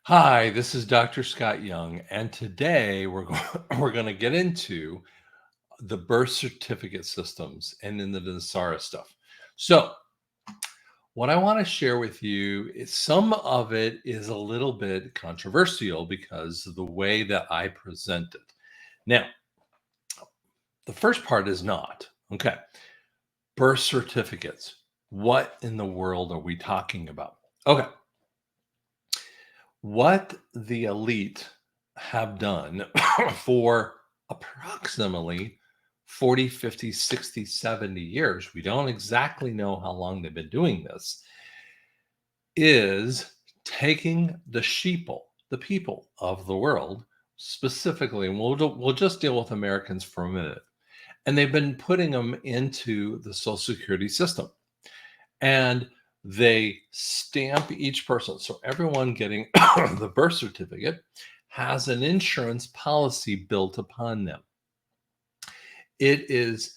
Hi, this is Dr. Scott Young, and today we're going to get into the birth certificate systems and then the Nesara stuff. So, what I want to share with you is some of it is a little bit controversial because of the way that I present it. Now, the first part is not. Okay. Birth certificates. What in the world are we talking about? Okay. What the elite have done for approximately 40, 50, 60, 70 years, we don't exactly know how long they've been doing this, is taking the sheeple, the people of the world specifically, and we'll just deal with Americans for a minute, and they've been putting them into the Social Security system. And they stamp each person. So everyone getting the birth certificate has an insurance policy built upon them. It is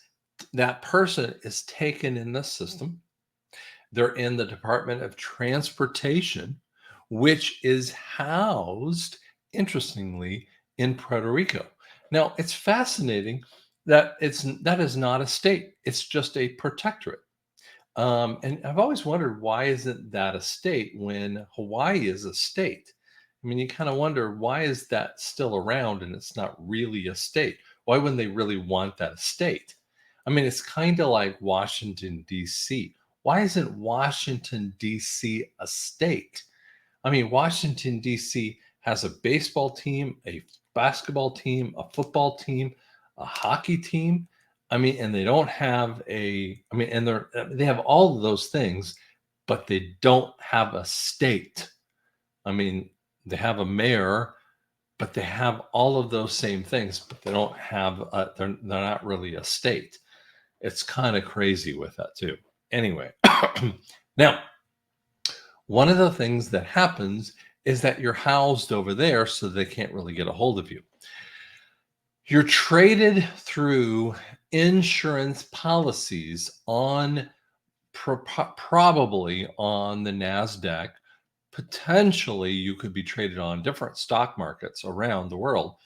that person is taken in the system. They're in the Department of Transportation, which is housed, interestingly, in Puerto Rico. Now, it's fascinating that that is not a state. It's just a protectorate. And I've always wondered, why isn't that a state when Hawaii is a state? I mean, you kind of wonder, why is that still around and it's not really a state? Why wouldn't they really want that a state? I mean, it's kind of like Washington, D.C. Why isn't Washington, D.C. a state? I mean, Washington, D.C. has a baseball team, a basketball team, a football team, a hockey team. I mean, and they don't have and they have all of those things, but they don't have a state. I mean, they have a mayor, but they have all of those same things, but they don't have, they're not really a state. It's kind of crazy with that too. Anyway, now, one of the things that happens is that you're housed over there, so they can't really get a hold of you. You're traded through insurance policies on probably on the NASDAQ. Potentially, you could be traded on different stock markets around the world,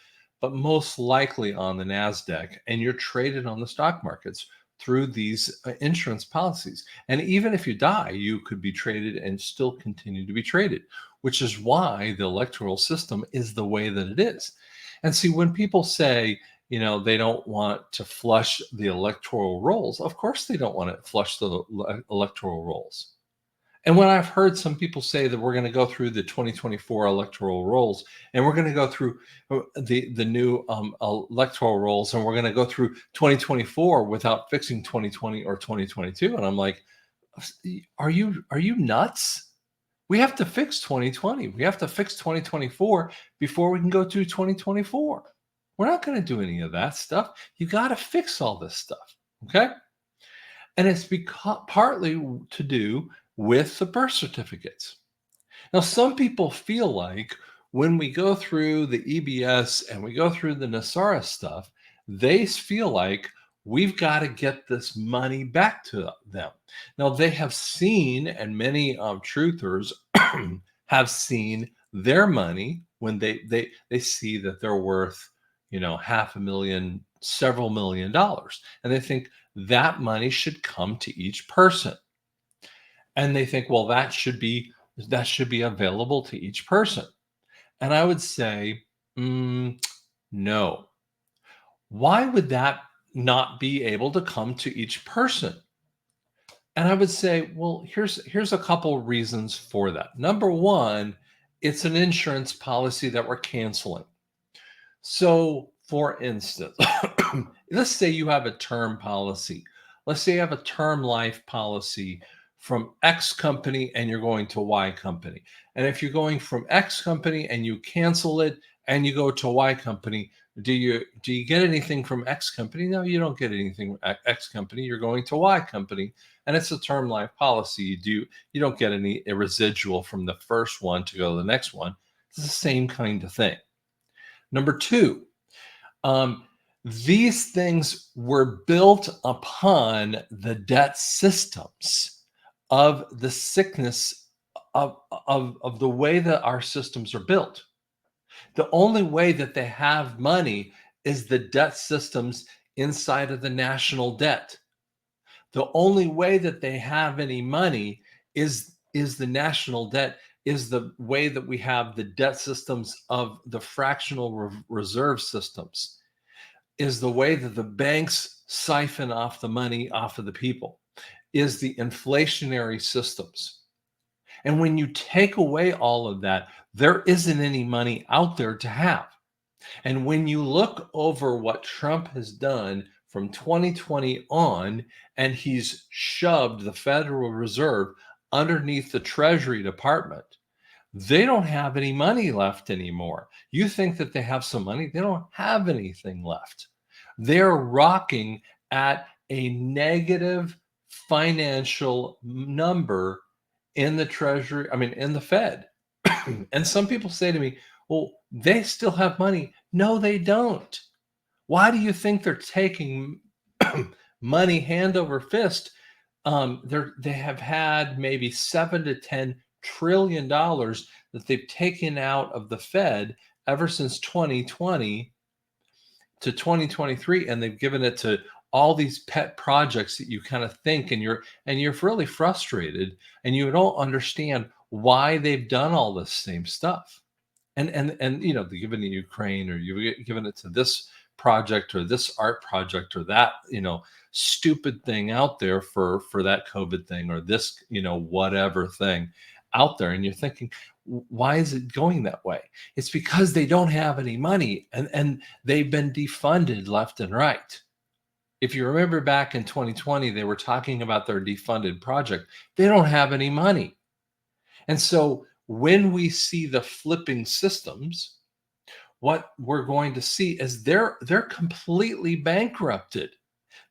but most likely on the NASDAQ. And you're traded on the stock markets through these insurance policies. And even if you die, you could be traded and still continue to be traded, which is why the electoral system is the way that it is. And see, when people say, they don't want to flush the electoral rolls, of course they don't want to flush the electoral rolls. And when I've heard some people say that we're going to go through the 2024 electoral rolls, and we're going to go through the new electoral rolls, and we're going to go through 2024 without fixing 2020 or 2022, and I'm like, are you nuts? We have to fix 2020. We have to fix 2024 before we can go to 2024. We're not going to do any of that stuff. You got to fix all this stuff, okay? And it's partly to do with the birth certificates. Now, some people feel like when we go through the EBS and we go through the Nesara stuff, they feel like we've got to get this money back to them. Now, they have seen, and many truthers have seen their money when they see that they're worth, $500,000, several $1,000,000, and they think that money should come to each person. And they think, well, that should be available to each person. And I would say, no. Why would that not be able to come to each person? And I would say, well, here's a couple reasons for that. Number one, it's an insurance policy that we're canceling. So, for instance, let's say you have a term policy. Let's say you have a term life policy from X company and you're going to Y company. And if you're going from X company and you cancel it and you go to Y company, do you get anything from X company? No, you don't get anything from X company. You're going to Y company, and it's a term life policy. You don't get any residual from the first one to go to the next one. It's the same kind of thing. Number two, these things were built upon the debt systems of the sickness of the way that our systems are built. The only way that they have money is the debt systems inside of the national debt. The only way that they have any money is the national debt, is the way that we have the debt systems of the fractional reserve systems, is the way that the banks siphon off the money off of the people, is the inflationary systems. And when you take away all of that, there isn't any money out there to have. And when you look over what Trump has done from 2020 on, and he's shoved the Federal Reserve underneath the Treasury Department, they don't have any money left anymore. You think that they have some money? They don't have anything left. They're rocking at a negative financial number in the Treasury, I mean, in the Fed. And some people say to me, well, they still have money. No, they don't. Why do you think they're taking money hand over fist? They have had maybe $7 to $10 trillion that they've taken out of the Fed ever since 2020 to 2023, and they've given it to all these pet projects that you kind of think, and you're really frustrated, and you don't understand why they've done all this same stuff. And they're giving it to Ukraine, or you've given it to this project or this art project or that stupid thing out there for that COVID thing, or this whatever thing out there, and you're thinking, why is it going that way? It's because they don't have any money, and they've been defunded left and right. If you remember back in 2020, they were talking about their defunded project. They don't have any money. And so when we see the flipping systems, what we're going to see is they're completely bankrupted.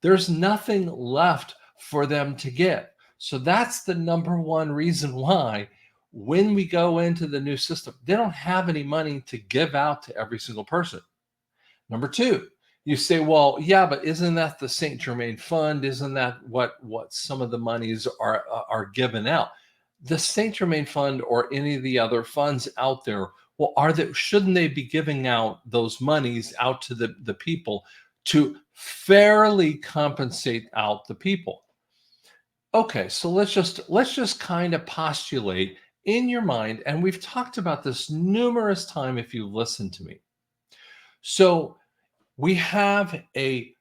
There's nothing left for them to give. So that's the number one reason why when we go into the new system, they don't have any money to give out to every single person. Number two, you say, well, yeah, but isn't that the St. Germain Fund? Isn't that what some of the monies are given out? The St. Germain Fund or any of the other funds out there, well, shouldn't they be giving out those monies out to the people to fairly compensate out the people? Okay, so let's just kind of postulate in your mind, and we've talked about this numerous times if you've listened to me. So we have a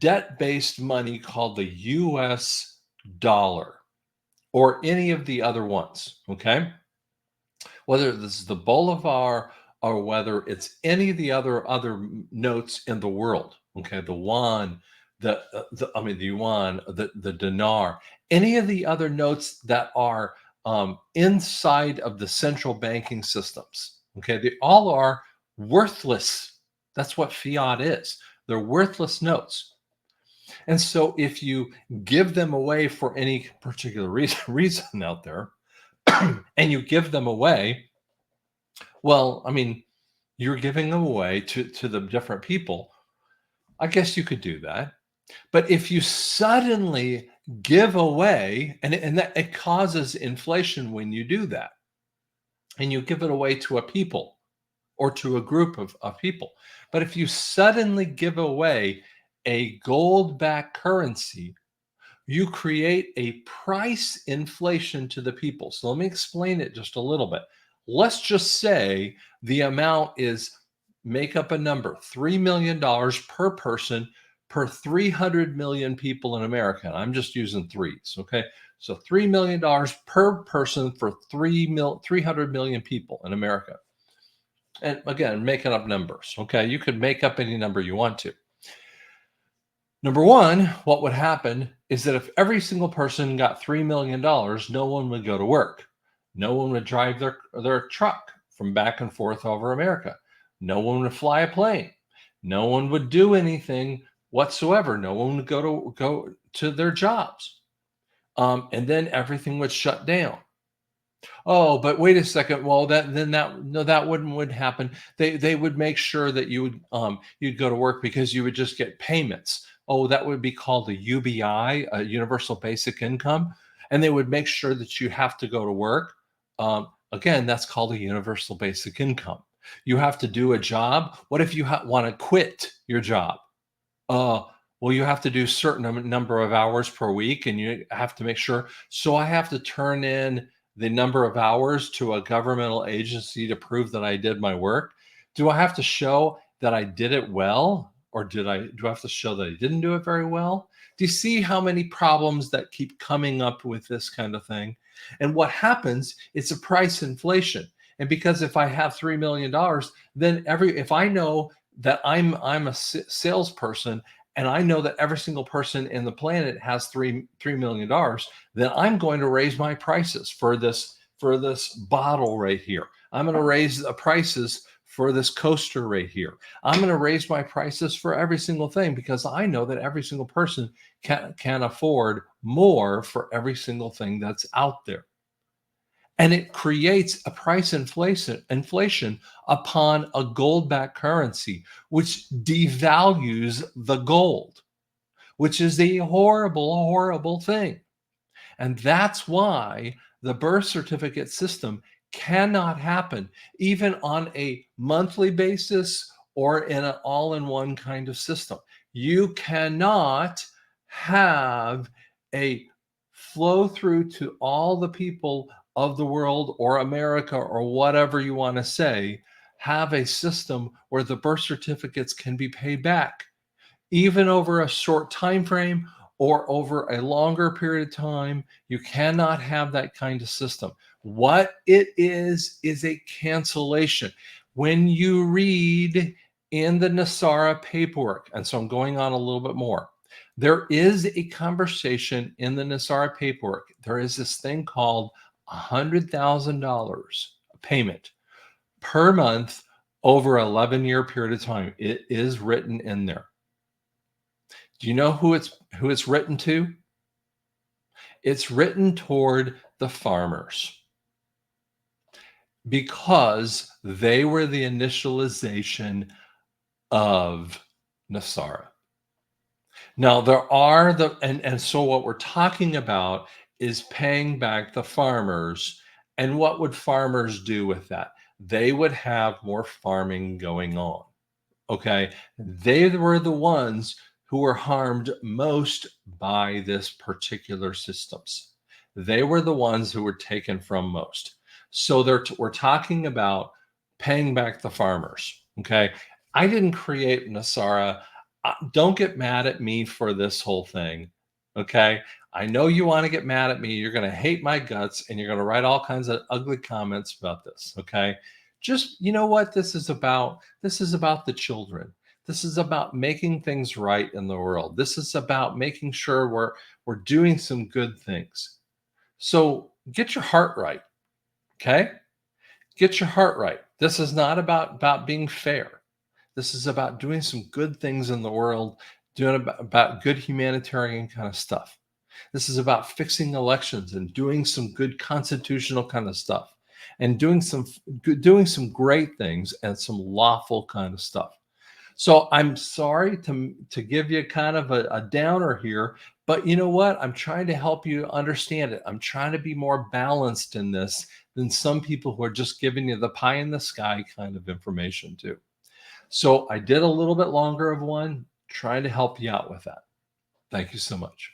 debt-based money called the US dollar, or any of the other ones, okay? Whether this is the Bolivar or whether it's any of the other notes in the world, okay? The yuan, the yuan, the dinar, any of the other notes that are inside of the central banking systems, okay? They all are worthless. That's what fiat is. They're worthless notes. And so if you give them away for any particular reason out there, and you give them away, well, I mean, you're giving them away to the different people. I guess you could do that. But if you suddenly give away, and that it causes inflation when you do that, and you give it away to a people or to a group of people. But if you suddenly give away a gold-backed currency, you create a price inflation to the people. So let me explain it just a little bit. Let's just say the amount is, make up a number, $3 million per person per 300 million people in America. And I'm just using threes, okay? So $3 million per person for 300 million people in America. And again, making up numbers, okay? You could make up any number you want to. Number one, what would happen is that if every single person got $3 million, no one would go to work. No one would drive their truck from back and forth over America. No one would fly a plane. No one would do anything whatsoever. No one would go to their jobs. And then everything would shut down. Oh, but wait a second. Well, that wouldn't happen. They would make sure that you'd go to work because you would just get payments. Oh, that would be called a UBI, a universal basic income. and they would make sure that you have to go to work. Again, that's called a universal basic income. You have to do a job. What if you want to quit your job? Uh, well, you have to do certain number of hours per week, and you have to make sure. So I have to turn in the number of hours to a governmental agency to prove that I did my work. Do I have to show that I did it well, or do I have to show that I didn't do it very well? Do you see how many problems that keep coming up with this kind of thing? And what happens? It's a price inflation. And because if I have $3 million, then if I know that I'm a salesperson, and I know that every single person in the planet has $3 million, then I'm going to raise my prices for this bottle right here. I'm going to raise the prices for this coaster right here. I'm going to raise my prices for every single thing because I know that every single person can afford more for every single thing that's out there. And it creates a price inflation upon a gold-backed currency, which devalues the gold, which is a horrible, horrible thing. And that's why the birth certificate system cannot happen even on a monthly basis or in an all-in-one kind of system. You cannot have a flow through to all the people of the world or America or whatever you want to say, have a system where the birth certificates can be paid back even over a short time frame or over a longer period of time. You cannot have that kind of system. What it is a cancellation. When you read in the Nesara paperwork, and so I'm going on a little bit more, there is a conversation in the Nesara paperwork. There is this thing called $100,000 payment per month over an 11-year period of time. It is written in there. Do you know who it's written to? It's written toward the farmers because they were the initialization of Nesara. Now there are and so what we're talking about is paying back the farmers. And what would farmers do with that? They would have more farming going on. Okay. They were the ones who were harmed most by this particular systems. They were the ones who were taken from most. So we're talking about paying back the farmers. Okay. I didn't create Nasara. Don't get mad at me for this whole thing. Okay. I know you want to get mad at me. You're going to hate my guts and you're going to write all kinds of ugly comments about this. Okay. Just, you know what this is about? This is about the children. This is about making things right in the world. This is about making sure we're doing some good things. So get your heart right. Okay? Get your heart right. This is not about being fair. This is about doing some good things in the world, doing about good humanitarian kind of stuff. This is about fixing elections and doing some good constitutional kind of stuff and doing some great things and some lawful kind of stuff. So I'm sorry to give you kind of a downer here, but you know what? I'm trying to help you understand it. I'm trying to be more balanced in this than some people who are just giving you the pie in the sky kind of information too. So I did a little bit longer of one, trying to help you out with that. Thank you so much.